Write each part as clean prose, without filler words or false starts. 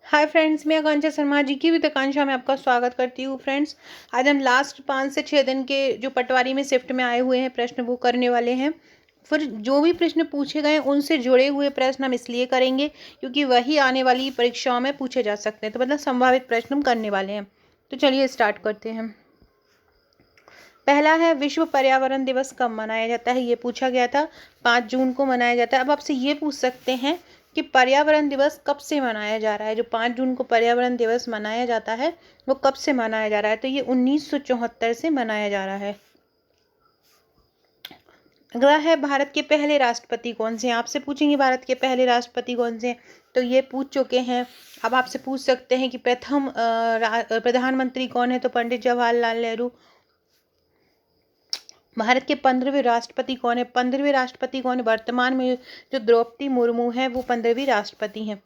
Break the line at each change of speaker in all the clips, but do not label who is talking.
Hi friends, मैं आकांक्षा शर्मा जी की आकांक्षा में आपका स्वागत करती हूँ। फ्रेंड्स, आज हम लास्ट 5 से 6 दिन के जो पटवारी में शिफ्ट में आए हुए हैं प्रश्न वो करने वाले हैं। फिर जो भी प्रश्न पूछे गए उनसे जुड़े हुए प्रश्न हम इसलिए करेंगे क्योंकि वही आने वाली परीक्षाओं में पूछे जा सकते हैं, तो मतलब संभावित प्रश्न हम करने वाले हैं। तो चलिए स्टार्ट करते हैं। पहला है, विश्व पर्यावरण दिवस कब मनाया जाता है? ये पूछा गया था। 5 जून को मनाया जाता है। अब आपसे ये पूछ सकते हैं कि पर्यावरण दिवस कब से मनाया जा रहा है? जो 5 जून को पर्यावरण दिवस मनाया जाता है वो कब से मनाया जा रहा है? तो ये 1974 से मनाया जा रहा है। अगला है, भारत के पहले राष्ट्रपति कौन से हैं? आपसे पूछेंगे भारत के पहले राष्ट्रपति कौन से हैं, तो ये पूछ चुके हैं। अब आपसे पूछ सकते हैं कि प्रथम प्रधानमंत्री कौन है? तो पंडित जवाहरलाल नेहरू। भारत के 15वें राष्ट्रपति कौन है? 15वें राष्ट्रपति कौन है? वर्तमान में जो द्रौपदी मुर्मू है वो 15वीं राष्ट्रपति हैं।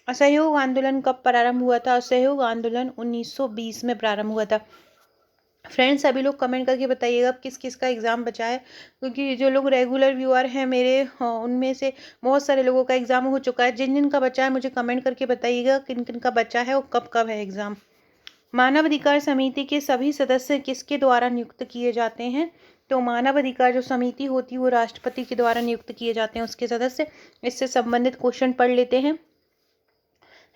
असहयोग आंदोलन कब प्रारंभ हुआ था? असहयोग आंदोलन 1920 में प्रारंभ हुआ था। फ्रेंड्स, सभी लोग कमेंट करके बताइएगा किस किस का एग्ज़ाम बचा है, क्योंकि जो लोग रेगुलर व्यूअर हैं मेरे, उनमें से बहुत सारे लोगों का एग्ज़ाम हो चुका है। जिन जिन का बचा है मुझे कमेंट करके बताइएगा किन किन का बचा है और कब कब है एग्ज़ाम। मानव अधिकार समिति के सभी सदस्य किसके द्वारा नियुक्त किए जाते हैं? तो मानव अधिकार जो समिति होती है वो राष्ट्रपति के द्वारा नियुक्त किए जाते हैं उसके सदस्य। इससे संबंधित क्वेश्चन पढ़ लेते हैं।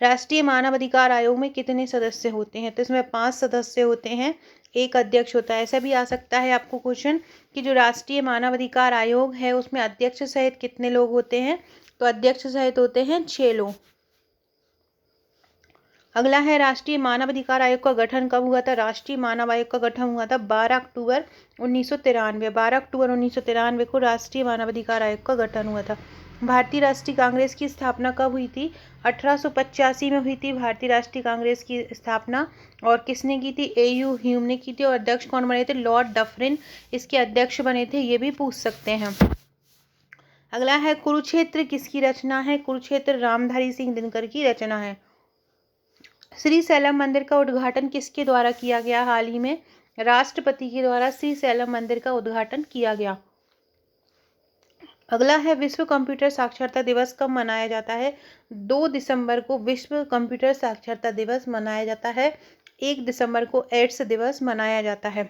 राष्ट्रीय मानव अधिकार आयोग में कितने सदस्य होते हैं? तो इसमें 5 सदस्य होते हैं, एक अध्यक्ष होता है। ऐसा भी आ सकता है आपको क्वेश्चन कि जो राष्ट्रीय मानव अधिकार आयोग है उसमें अध्यक्ष सहित कितने लोग होते हैं? तो अध्यक्ष सहित होते हैं 6 लोग। अगला है, राष्ट्रीय मानव अधिकार आयोग का गठन कब हुआ था? राष्ट्रीय मानव आयोग का गठन हुआ था 12 अक्टूबर 1993। 12 अक्टूबर 1993 को राष्ट्रीय मानव अधिकार आयोग का गठन हुआ था। भारतीय राष्ट्रीय कांग्रेस की स्थापना कब हुई थी? 1885 में हुई थी भारतीय राष्ट्रीय कांग्रेस की स्थापना। और किसने की थी? एयू ह्यूम ने की थी। और अध्यक्ष कौन बने थे? लॉर्ड डफरिन इसके अध्यक्ष बने थे। ये भी पूछ सकते हैं। अगला है, कुरुक्षेत्र किसकी रचना है? कुरुक्षेत्र रामधारी सिंह दिनकर की रचना है। श्री शैलम मंदिर का उद्घाटन किसके द्वारा किया गया? हाल ही में राष्ट्रपति के द्वारा श्री शैलम मंदिर का उद्घाटन किया गया। अगला है, विश्व कंप्यूटर साक्षरता दिवस कब मनाया जाता है? 2 दिसंबर को विश्व कंप्यूटर साक्षरता दिवस मनाया जाता है। 1 दिसंबर को एड्स दिवस मनाया जाता है।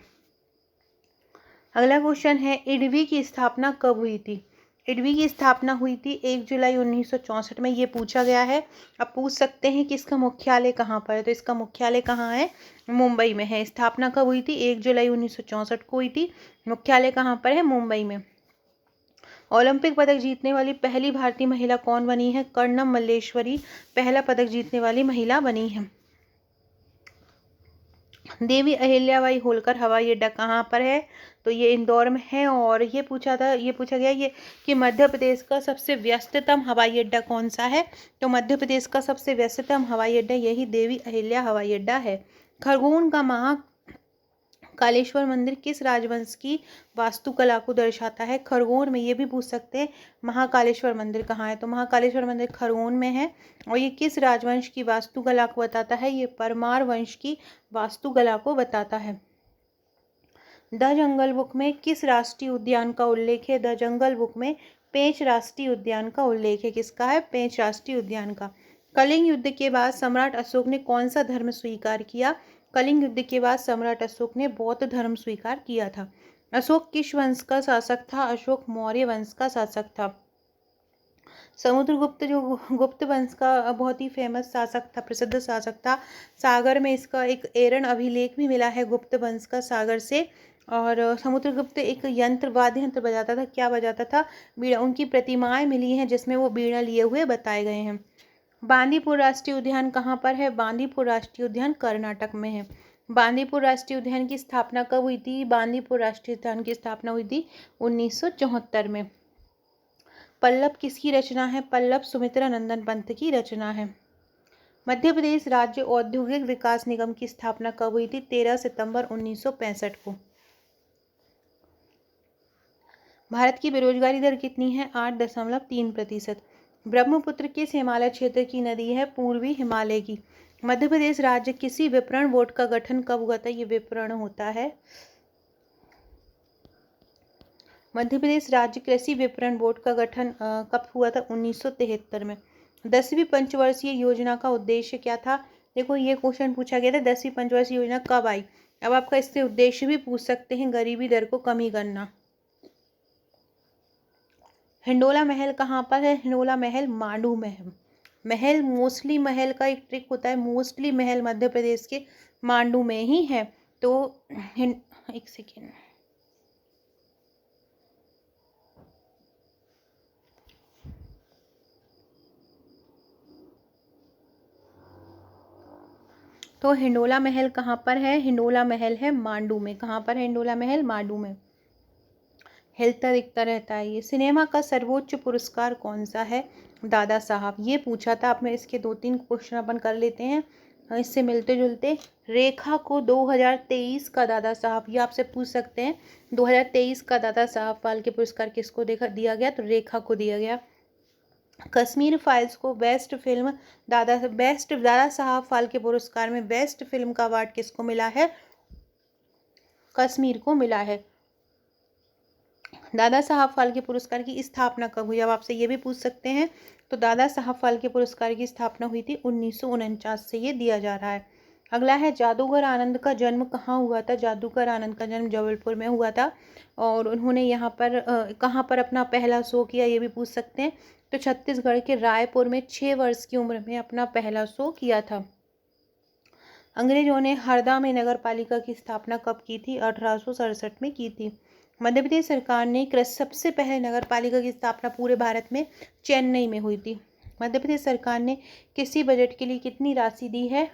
अगला क्वेश्चन है, इडवी की स्थापना कब हुई थी? इडवी की स्थापना हुई थी 1 जुलाई 1964 में। ये पूछा गया है। अब पूछ सकते हैं कि इसका मुख्यालय कहाँ पर है? तो इसका मुख्यालय कहाँ है? मुंबई में है। स्थापना कब हुई थी? 1 जुलाई 1964 को हुई थी। मुख्यालय कहाँ पर है? मुंबई में। ओलंपिक पदक जीतने वाली पहली भारतीय महिला कौन बनी है? कर्णम मल्लेश्वरी पहला पदक जीतने वाली महिला बनी है। देवी अहिल्याबाई होलकर हवाई अड्डा कहाँ पर है? तो ये इंदौर में है। और ये पूछा गया ये कि मध्य प्रदेश का सबसे व्यस्ततम हवाई अड्डा कौन सा है? तो मध्य प्रदेश का सबसे व्यस्ततम हवाई अड्डा यही देवी अहिल्या हवाई अड्डा है। खरगोन का महाकालेश्वर मंदिर किस राजवंश की वास्तुकला को दर्शाता है? खरगोन में। ये भी पूछ सकते हैं महाकालेश्वर मंदिर कहाँ है? तो महाकालेश्वर मंदिर खरगोन में है। और ये किस राजवंश की वास्तुकला को बताता है? ये परमार वंश की वास्तुकला को बताता है। द जंगल बुक में किस राष्ट्रीय उद्यान का उल्लेख है? द जंगल बुक में पेंच राष्ट्रीय उद्यान का उल्लेख है। किसका है? पेंच राष्ट्रीय उद्यान का। कलिंग युद्ध के बाद सम्राट अशोक ने कौन सा धर्म स्वीकार किया? कलिंग युद्ध के बाद सम्राट अशोक ने बौद्ध धर्म स्वीकार किया था। अशोक किस वंश का शासक था? अशोक मौर्य वंश का शासक था। समुद्रगुप्त जो गुप्त वंश का बहुत ही फेमस शासक था, प्रसिद्ध शासक था। सागर में इसका एक एरन अभिलेख भी मिला है गुप्त वंश का, सागर से। और समुद्रगुप्त एक वाद्य यंत्र बजाता था। क्या बजाता था? बीड़ा। उनकी प्रतिमाएं मिली हैं जिसमें वो बीड़ा लिए हुए बताए गए हैं। बांदीपुर राष्ट्रीय उद्यान कहाँ पर है? बांदीपुर राष्ट्रीय उद्यान कर्नाटक में है। बांदीपुर राष्ट्रीय उद्यान की स्थापना कब हुई थी? बांदीपुर राष्ट्रीय उद्यान की स्थापना हुई थी 1974 में। पल्लव किसकी रचना है? पल्लव सुमित्रा नंदन पंत की रचना है। मध्य प्रदेश राज्य औद्योगिक विकास निगम की स्थापना कब हुई थी? 13 सितंबर 1965 को। भारत की बेरोजगारी दर कितनी है? 8.3%। ब्रह्मपुत्र किस हिमालय क्षेत्र की नदी है? पूर्वी हिमालय की। मध्य प्रदेश राज्य कृषि विपणन बोर्ड का गठन कब हुआ था? ये विपणन होता है। मध्य प्रदेश राज्य कृषि विपणन बोर्ड का गठन कब हुआ था? 1973 में। 10वीं पंचवर्षीय योजना का उद्देश्य क्या था? देखो ये क्वेश्चन पूछा गया था, 10वीं पंचवर्षीय योजना कब आई। अब आपका इससे उद्देश्य भी पूछ सकते हैं, गरीबी दर को कमी करना। हिंडोला महल कहाँ पर है? हिंडोला महल मांडू में है। महल मोस्टली, महल का एक ट्रिक होता है, मोस्टली महल मध्य प्रदेश के मांडू में ही है। तो एक सेकेंड, तो हिंडोला महल कहाँ पर है? हिंडोला महल है मांडू में। कहाँ पर है हिंडोला महल? मांडू में। हिलता दिखता रहता है ये। सिनेमा का सर्वोच्च पुरस्कार कौन सा है? दादा साहब। ये पूछा था, आप में इसके 2-3 क्वेश्चन अपन कर लेते हैं इससे मिलते जुलते। रेखा को 2023 का दादा साहब, ये आपसे पूछ सकते हैं 2023 का दादा साहब फाल्के पुरस्कार किसको दिया गया? तो रेखा को दिया गया। कश्मीर फाइल्स को बेस्ट दादा साहब फाल्के पुरस्कार में बेस्ट फिल्म का अवार्ड किसको मिला है? कश्मीर को मिला है। दादा साहब फाल्के पुरस्कार की स्थापना कब हुई? अब आपसे ये भी पूछ सकते हैं। तो दादा साहब फाल्के पुरस्कार की स्थापना हुई थी 1949 से, ये दिया जा रहा है। अगला है, जादूगर आनंद का जन्म कहाँ हुआ था? जादूगर आनंद का जन्म जबलपुर में हुआ था। और उन्होंने यहाँ पर कहाँ पर अपना पहला शो किया, ये भी पूछ सकते हैं। तो छत्तीसगढ़ के रायपुर में 6 वर्ष की उम्र में अपना पहला शो किया था। अंग्रेजों ने हरदा में नगर पालिका की स्थापना कब की थी? 1867 में की थी। मध्य प्रदेश सरकार ने सबसे पहले नगर पालिका की स्थापना पूरे भारत में चेन्नई में हुई थी। मध्य प्रदेश सरकार ने कृषि बजट के लिए कितनी राशि दी है?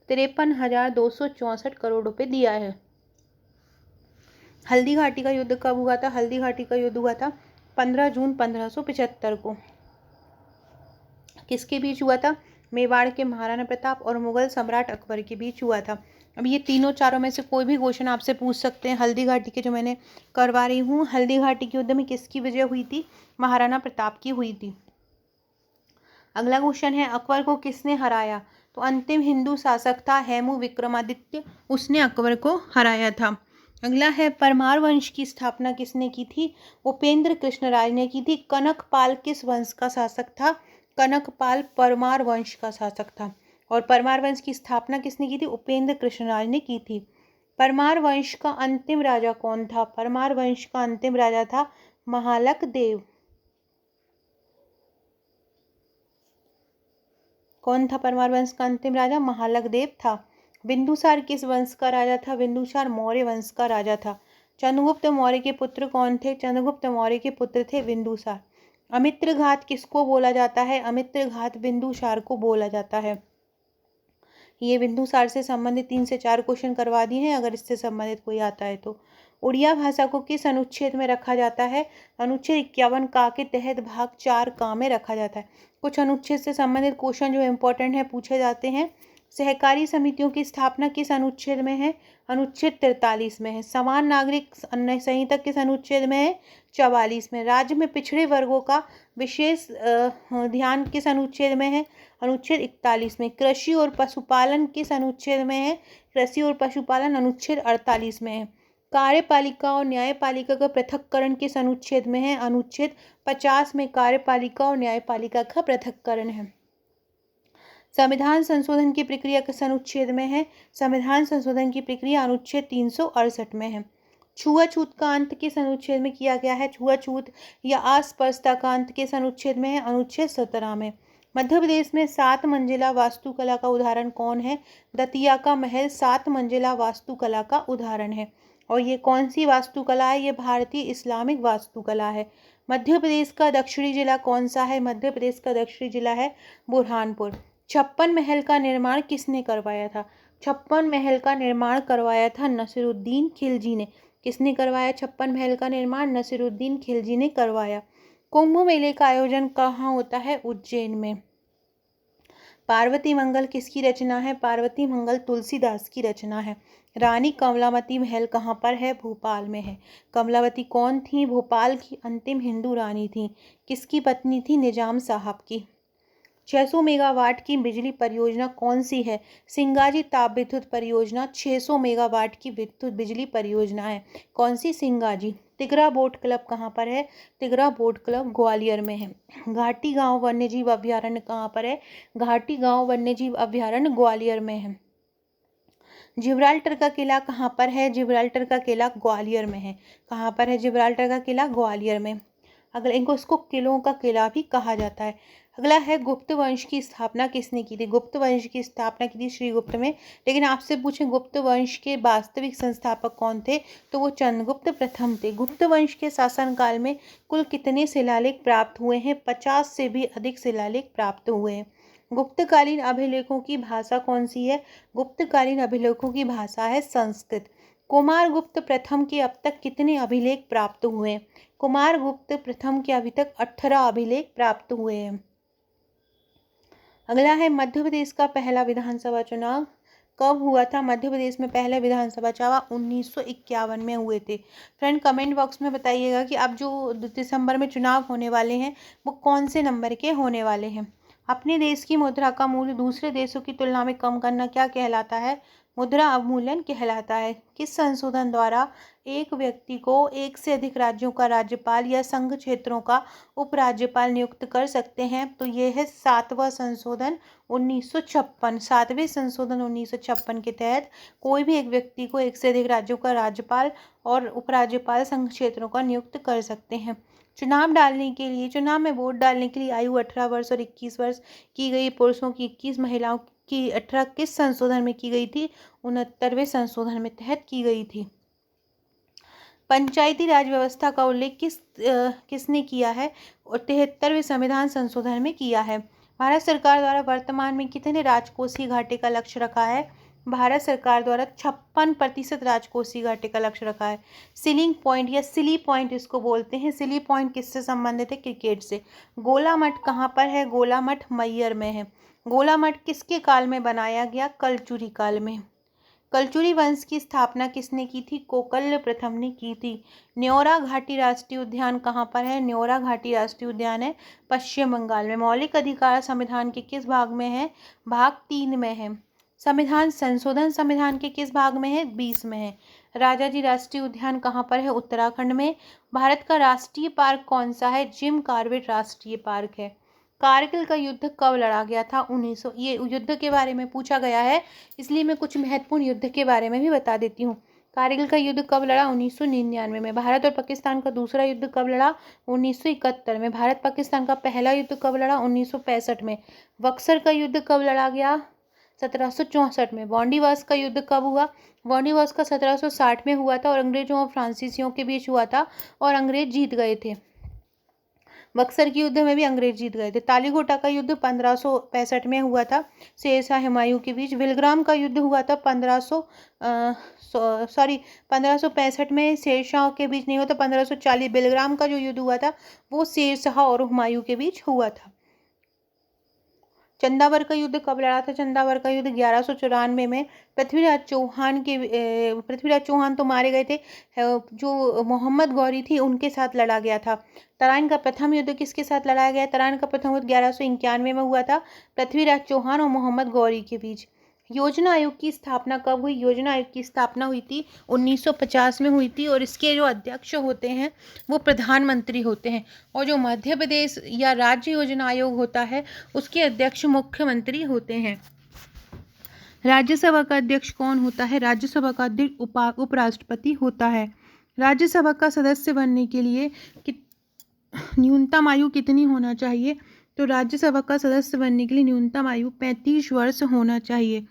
53,264 करोड़ रुपए दिया है। हल्दी घाटी का युद्ध कब हुआ था? हल्दी घाटी का युद्ध हुआ था 15 जून 1575 को। किसके बीच हुआ था? मेवाड़ के महाराणा प्रताप और मुगल सम्राट अकबर के बीच हुआ था। अब ये तीनों चारों में से कोई भी क्वेश्चन आपसे पूछ सकते हैं। हल्दी घाटी के जो मैंने करवा रही हूँ, हल्दी घाटी के युद्ध में किसकी विजय हुई थी? महाराणा प्रताप की हुई थी। अगला क्वेश्चन है, अकबर को किसने हराया? तो अंतिम हिंदू शासक था हेमू विक्रमादित्य, उसने अकबर को हराया था। अगला है, परमार वंश की स्थापना किसने की थी? उपेंद्र कृष्णराज ने की थी। कनकपाल किस वंश का शासक था? कनकपाल परमार वंश का शासक था। और परमार वंश की स्थापना किसने की थी? उपेंद्र कृष्णराज ने की थी। परमार वंश का अंतिम राजा कौन था? परमार वंश का अंतिम राजा था महालक देव। कौन था परमार वंश का अंतिम राजा? महालक देव था। बिंदुसार किस वंश का राजा था? बिंदुसार मौर्य वंश का राजा था। चंद्रगुप्त मौर्य के पुत्र कौन थे? चंद्रगुप्त मौर्य के पुत्र थे बिंदुसार। अमित्र घात किसको बोला जाता है? अमित्र घात बिंदुसार को बोला जाता है। ये बिंदुसार से संबंधित 3 से 4 क्वेश्चन करवा दिए हैं, अगर इससे संबंधित कोई आता है तो। उड़िया भाषा को किस अनुच्छेद में रखा जाता है? अनुच्छेद 51 का के तहत भाग 4 का में रखा जाता है। कुछ अनुच्छेद से संबंधित क्वेश्चन जो इम्पोर्टेंट है पूछे जाते हैं। सहकारी समितियों की स्थापना किस अनुच्छेद में है? अनुच्छेद 43 में है। समान नागरिक संहिता किस अनुच्छेद में है? 44 में। राज्य में पिछड़े वर्गों का विशेष ध्यान किस अनुच्छेद में है? अनुच्छेद 41 में। कृषि और पशुपालन किस अनुच्छेद में है? कृषि और पशुपालन अनुच्छेद 48 में है। कार्यपालिका और न्यायपालिका का पृथक्करण किस अनुच्छेद में है? अनुच्छेद 50 में कार्यपालिका और न्यायपालिका का पृथक्करण है। संविधान संशोधन की प्रक्रिया किस अनुच्छेद में है? संविधान संशोधन की प्रक्रिया अनुच्छेद 368 में है। छुआछूत का अंत किस अनुच्छेद में किया गया है? छुआछूत या अस्पृश्यता का अंत किस अनुच्छेद में है? अनुच्छेद 17 में। मध्य प्रदेश में 7 मंजिला वास्तुकला का उदाहरण कौन है? दतिया का महल 7 मंजिला वास्तुकला का उदाहरण है। और ये कौन सी वास्तुकला है? ये भारतीय इस्लामिक वास्तुकला है। मध्य प्रदेश का दक्षिणी जिला कौन सा है? मध्य प्रदेश का दक्षिणी जिला है बुरहानपुर। 56 महल का निर्माण किसने करवाया था? 56 महल का निर्माण करवाया था नसीरुद्दीन खिलजी ने। किसने करवाया 56 महल का निर्माण? नसीरुद्दीन खिलजी ने करवाया। कुंभ मेले का आयोजन कहाँ होता है? उज्जैन में। पार्वती मंगल किसकी रचना है? पार्वती मंगल तुलसीदास की रचना है। रानी कमलावती महल कहाँ पर है? भोपाल में है। कमलावती कौन थी? भोपाल की अंतिम हिंदू रानी थी। किसकी पत्नी थी? निजाम साहब की। 600 मेगावाट की बिजली परियोजना कौन सी है? सिंगाजी ताप विद्युत परियोजना 600 मेगावाट की विद्युत बिजली परियोजना है। कौन सी? सिंगाजी। तिगरा बोट क्लब कहाँ पर है? तिगरा बोट क्लब ग्वालियर में है। घाटी गांव वन्यजीव अभयारण्य कहाँ पर है? घाटी गांव वन्यजीव अभयारण्य ग्वालियर में है। जिब्राल्टर का किला कहाँ पर है? जिब्राल्टर का किला ग्वालियर में है। कहाँ पर है जिब्राल्टर का किला? ग्वालियर में। अगला, इनको इसको किलों का किला भी कहा जाता है। अगला है, गुप्त वंश की स्थापना किसने की थी? गुप्त वंश की स्थापना की थी श्रीगुप्त में। लेकिन आपसे पूछें गुप्त वंश के वास्तविक संस्थापक कौन थे, तो वो चंद्रगुप्त प्रथम थे। गुप्त वंश के शासनकाल में कुल कितने शिलालेख प्राप्त हुए हैं? 50 से भी अधिक शिलालेख प्राप्त हुए हैं। गुप्तकालीन अभिलेखों की भाषा कौन सी है? गुप्तकालीन अभिलेखों की भाषा है संस्कृत। कुमारगुप्त प्रथम के अब तक कितने अभिलेख प्राप्त हुए हैं? कुमारगुप्त प्रथम के अभी तक 18 अभिलेख प्राप्त हुए हैं। अगला है, मध्य प्रदेश का पहला विधानसभा चुनाव कब हुआ था? मध्य प्रदेश में पहले विधानसभा चुनाव 1951 में हुए थे। फ्रेंड, कमेंट बॉक्स में बताइएगा कि अब जो दिसंबर में चुनाव होने वाले हैं वो कौन से नंबर के होने वाले हैं। अपने देश की मुद्रा का मूल्य दूसरे देशों की तुलना में कम करना क्या कहलाता है? मुद्रा अवमूल्यन कहलाता है। किस संशोधन द्वारा एक व्यक्ति को एक से अधिक राज्यों का राज्यपाल या संघ क्षेत्रों का उपराज्यपाल नियुक्त कर सकते हैं? तो ये है 7वां संशोधन 1956। 7वें संशोधन 1956 के तहत कोई भी एक व्यक्ति को एक से अधिक राज्यों का राज्यपाल और उपराज्यपाल संघ क्षेत्रों का नियुक्त कर सकते हैं। चुनाव में वोट डालने के लिए आयु 18 वर्ष और 21 वर्ष की गई। पुरुषों की 21, महिलाओं की 18 किस संशोधन में की गई थी? 69वें संशोधन में तहत की गई थी। पंचायती राज व्यवस्था का उल्लेख किसने किया है? 73वें संविधान संशोधन में किया है। भारत सरकार द्वारा वर्तमान में कितने राजकोषीय घाटे का लक्ष्य रखा है? भारत सरकार द्वारा 56% राजकोषीय घाटे का लक्ष्य रखा है। सीलिंग पॉइंट या सिली पॉइंट इसको बोलते हैं। सिली पॉइंट किससे संबंधित है? क्रिकेट से। गोला मठ कहाँ पर है? गोला मठ मैयर में है। गोला मठ किसके काल में बनाया गया? कलचुरी काल में। कलचुरी वंश की स्थापना किसने की थी? कोकल्य प्रथम ने की थी। न्योरा घाटी राष्ट्रीय उद्यान कहाँ पर है? न्योरा घाटी राष्ट्रीय उद्यान है पश्चिम बंगाल में। मौलिक अधिकार संविधान के किस भाग में है? भाग 3 में है। संविधान संशोधन संविधान के किस भाग में है? 20 में है। राजाजी राष्ट्रीय उद्यान कहाँ पर है? उत्तराखंड में। भारत का राष्ट्रीय पार्क कौन सा है? जिम कॉर्बेट राष्ट्रीय पार्क है। कारगिल का युद्ध कब लड़ा गया था? 1900। ये युद्ध के बारे में पूछा गया है, इसलिए मैं कुछ महत्वपूर्ण युद्ध के बारे में भी बता देती हूँ। कारगिल का युद्ध कब लड़ा? 1999 में। भारत और पाकिस्तान का दूसरा युद्ध कब लड़ा? 1971 में। भारत पाकिस्तान का पहला युद्ध कब लड़ा? 1965 में। बक्सर का युद्ध कब लड़ा गया? 1764 में। बॉन्डीवास का युद्ध कब हुआ? बॉन्डीवास का 1760 में हुआ था और अंग्रेजों और फ्रांसीसियों के बीच हुआ था और अंग्रेज जीत गए थे। बक्सर के युद्ध में भी अंग्रेज जीत गए थे। तालीकोटा का युद्ध 1565 में हुआ था शेरशाह हुमायूं के बीच। विलग्राम का युद्ध हुआ था 1565 में शेरशाह के बीच नहीं हुआ था, 1540। विलग्राम का जो युद्ध हुआ था वो शेरशाह और हुमायूं के बीच हुआ था। चंदावर का युद्ध कब लड़ा था? चंदावर का युद्ध 1194 में पृथ्वीराज चौहान तो मारे गए थे, जो मोहम्मद गौरी थी उनके साथ लड़ा गया था। तराइन का प्रथम युद्ध किसके साथ लड़ाया गया? तराइन का प्रथम युद्ध 1191 में हुआ था पृथ्वीराज चौहान और मोहम्मद गौरी के बीच। योजना आयोग की स्थापना कब हुई? योजना आयोग की स्थापना हुई थी 1950 में हुई थी और इसके जो अध्यक्ष होते हैं वो प्रधानमंत्री होते हैं और जो मध्य प्रदेश या राज्य योजना आयोग होता है उसके अध्यक्ष मुख्यमंत्री होते हैं। राज्यसभा का अध्यक्ष कौन होता है? राज्यसभा का अध्यक्ष उपराष्ट्रपति होता है। राज्यसभा का सदस्य बनने के लिए न्यूनतम आयु कितनी होना चाहिए? तो राज्यसभा का सदस्य बनने के लिए न्यूनतम आयु 35 वर्ष होना चाहिए।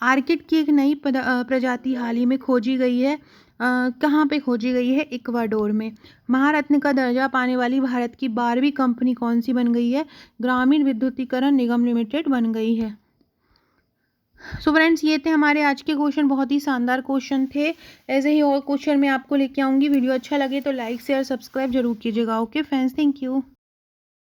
आर्किड की एक नई प्रजाति हाल ही में खोजी गई है। कहाँ पे खोजी गई है? इक्वाडोर में। महारत्न का दर्जा पाने वाली भारत की 12वीं कंपनी कौन सी बन गई है? ग्रामीण विद्युतीकरण निगम लिमिटेड बन गई है। सो फ्रेंड्स, ये थे हमारे आज के क्वेश्चन। बहुत ही शानदार क्वेश्चन थे। ऐसे ही और क्वेश्चन मैं आपको लेके आऊँगी। वीडियो अच्छा लगे तो लाइक शेयर सब्सक्राइब जरूर कीजिएगा। Okay friends, thank you.